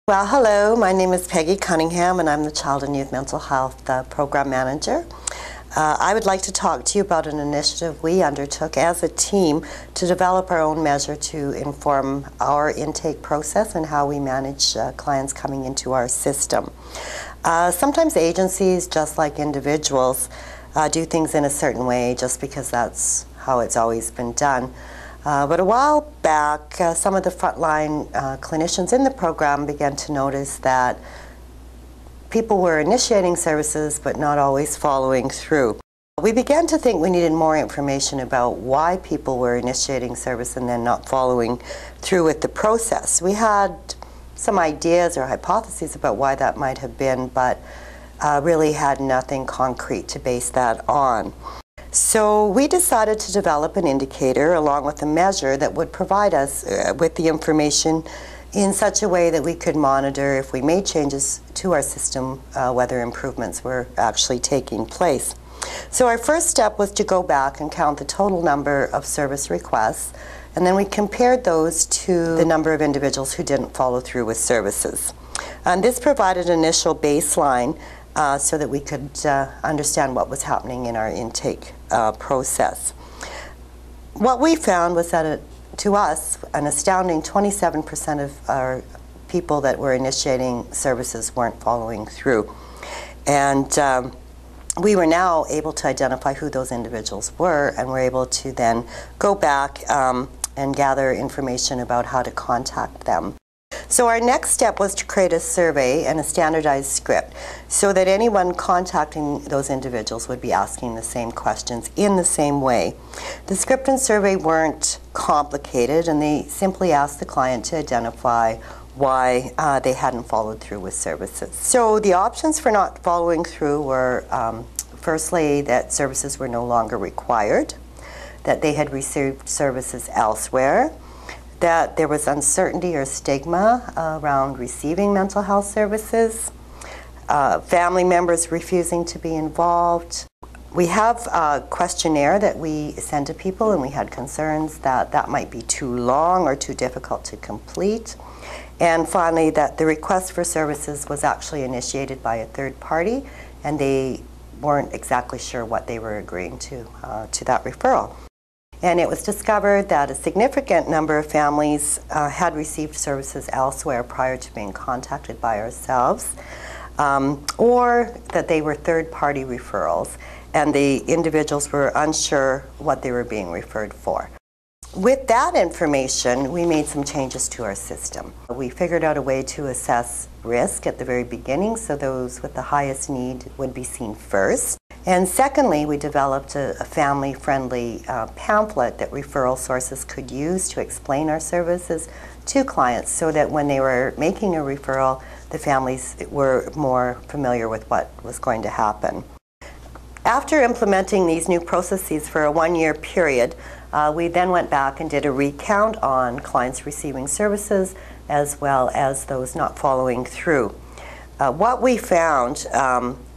Well, hello, my name is Peggy Cunningham and I'm the Child and Youth Mental Health Program Manager. I would like to talk to you about an initiative we undertook as a team to develop our own measure to inform our intake process and how we manage clients coming into our system. Sometimes agencies, just like individuals, do things in a certain way just because that's how it's always been done. But a while back, some of the frontline clinicians in the program began to notice that people were initiating services but not always following through. We began to think we needed more information about why people were initiating service and then not following through with the process. We had some ideas or hypotheses about why that might have been, but really had nothing concrete to base that on. So we decided to develop an indicator along with a measure that would provide us with the information in such a way that we could monitor if we made changes to our system, whether improvements were actually taking place. So our first step was to go back and count the total number of service requests, and then we compared those to the number of individuals who didn't follow through with services. And this provided an initial baseline so that we could understand what was happening in our intake process. What we found was that, to us, an astounding 27% of our people that were initiating services weren't following through. And we were now able to identify who those individuals were, and were able to then go back and gather information about how to contact them. So our next step was to create a survey and a standardized script so that anyone contacting those individuals would be asking the same questions in the same way. The script and survey weren't complicated, and they simply asked the client to identify why they hadn't followed through with services. So the options for not following through were firstly that services were no longer required, that they had received services elsewhere, that there was uncertainty or stigma around receiving mental health services, family members refusing to be involved. We have a questionnaire that we send to people, and we had concerns that that might be too long or too difficult to complete. And finally, that the request for services was actually initiated by a third party, and they weren't exactly sure what they were agreeing to that referral. And it was discovered that a significant number of families had received services elsewhere prior to being contacted by ourselves, or that they were third-party referrals, and the individuals were unsure what they were being referred for. With that information, we made some changes to our system. We figured out a way to assess risk at the very beginning, so those with the highest need would be seen first. And secondly, we developed a family-friendly pamphlet that referral sources could use to explain our services to clients, so that when they were making a referral, the families were more familiar with what was going to happen. After implementing these new processes for a one-year period, we then went back and did a recount on clients receiving services as well as those not following through. What we found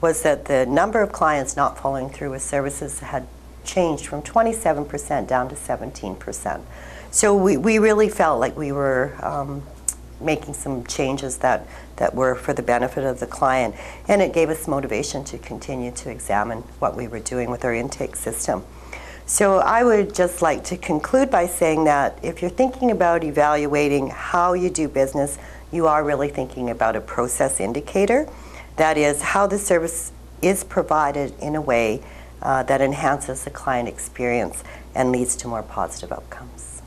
was that the number of clients not following through with services had changed from 27% down to 17%. So we really felt like we were making some changes that were for the benefit of the client, and it gave us motivation to continue to examine what we were doing with our intake system. So I would just like to conclude by saying that if you're thinking about evaluating how you do business, you are really thinking about a process indicator. That is, how the service is provided in a way that enhances the client experience and leads to more positive outcomes.